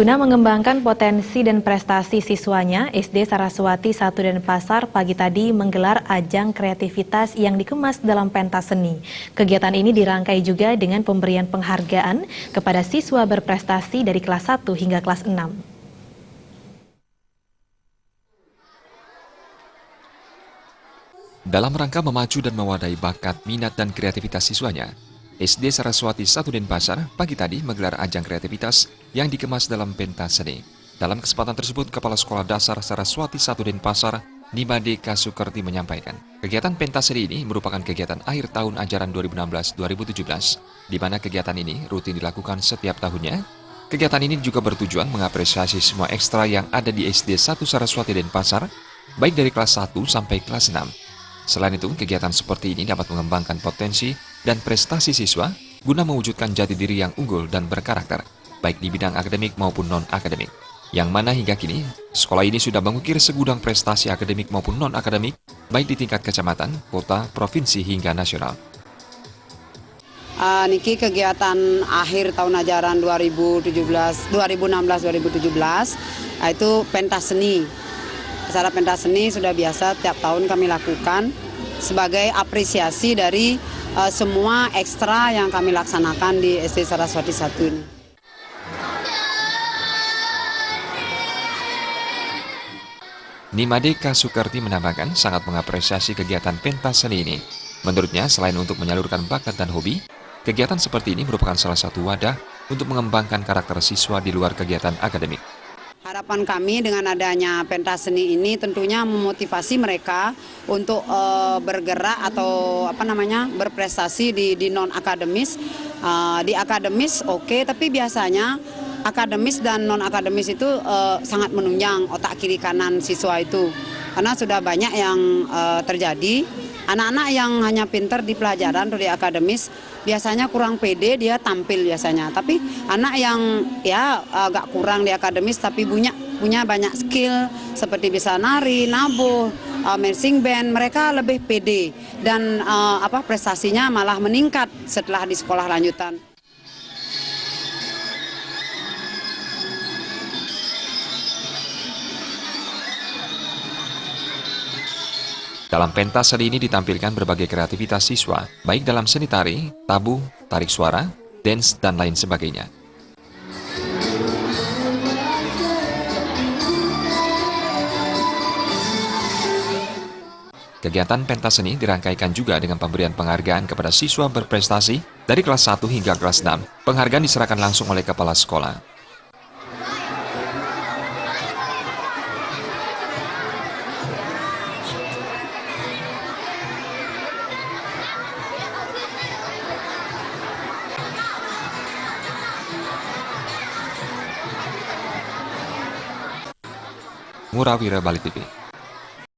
Guna mengembangkan potensi dan prestasi siswanya, SD Saraswati 1 Denpasar pagi tadi menggelar ajang kreativitas yang dikemas dalam pentas seni. Kegiatan ini dirangkai juga dengan pemberian penghargaan kepada siswa berprestasi dari kelas 1 hingga kelas 6. Dalam rangka memacu dan mewadahi bakat, minat, dan kreativitas siswanya, SD Saraswati 1 Denpasar pagi tadi menggelar ajang kreativitas yang dikemas dalam pentas seni. Dalam kesempatan tersebut, Kepala Sekolah Dasar Saraswati 1 Denpasar, Nimade Kasukerti menyampaikan, kegiatan pentas seni ini merupakan kegiatan akhir tahun ajaran 2016-2017, di mana kegiatan ini rutin dilakukan setiap tahunnya. Kegiatan ini juga bertujuan mengapresiasi semua ekstra yang ada di SD 1 Saraswati Denpasar, baik dari kelas 1 sampai kelas 6. Selain itu, kegiatan seperti ini dapat mengembangkan potensi dan prestasi siswa guna mewujudkan jati diri yang unggul dan berkarakter, baik di bidang akademik maupun non-akademik. Yang mana hingga kini, sekolah ini sudah mengukir segudang prestasi akademik maupun non-akademik, baik di tingkat kecamatan, kota, provinsi, hingga nasional. Niki kegiatan akhir tahun ajaran 2016-2017 itu pentas seni. Acara pentas seni sudah biasa tiap tahun kami lakukan sebagai apresiasi dari semua ekstra yang kami laksanakan di SD Saraswati 1 ini. Nimade Kasukerti menambahkan sangat mengapresiasi kegiatan pentas seni ini. Menurutnya, selain untuk menyalurkan bakat dan hobi, kegiatan seperti ini merupakan salah satu wadah untuk mengembangkan karakter siswa di luar kegiatan akademik. Harapan kami dengan adanya pentas seni ini tentunya memotivasi mereka untuk bergerak atau berprestasi di non akademis. Di akademis oke, tapi biasanya akademis dan non akademis itu sangat menunjang otak kiri kanan siswa itu, karena sudah banyak yang terjadi. Anak-anak yang hanya pintar di pelajaran atau di akademis biasanya kurang pede dia tampil biasanya. Tapi anak yang agak kurang di akademis tapi punya banyak skill seperti bisa nari, nabuh, marching band, mereka lebih pede dan prestasinya malah meningkat setelah di sekolah lanjutan. Dalam pentas seni ini ditampilkan berbagai kreativitas siswa, baik dalam seni tari, tabuh, tarik suara, dance, dan lain sebagainya. Kegiatan pentas seni dirangkaikan juga dengan pemberian penghargaan kepada siswa berprestasi dari kelas 1 hingga kelas 6. Penghargaan diserahkan langsung oleh kepala sekolah. Murawira Bali TV.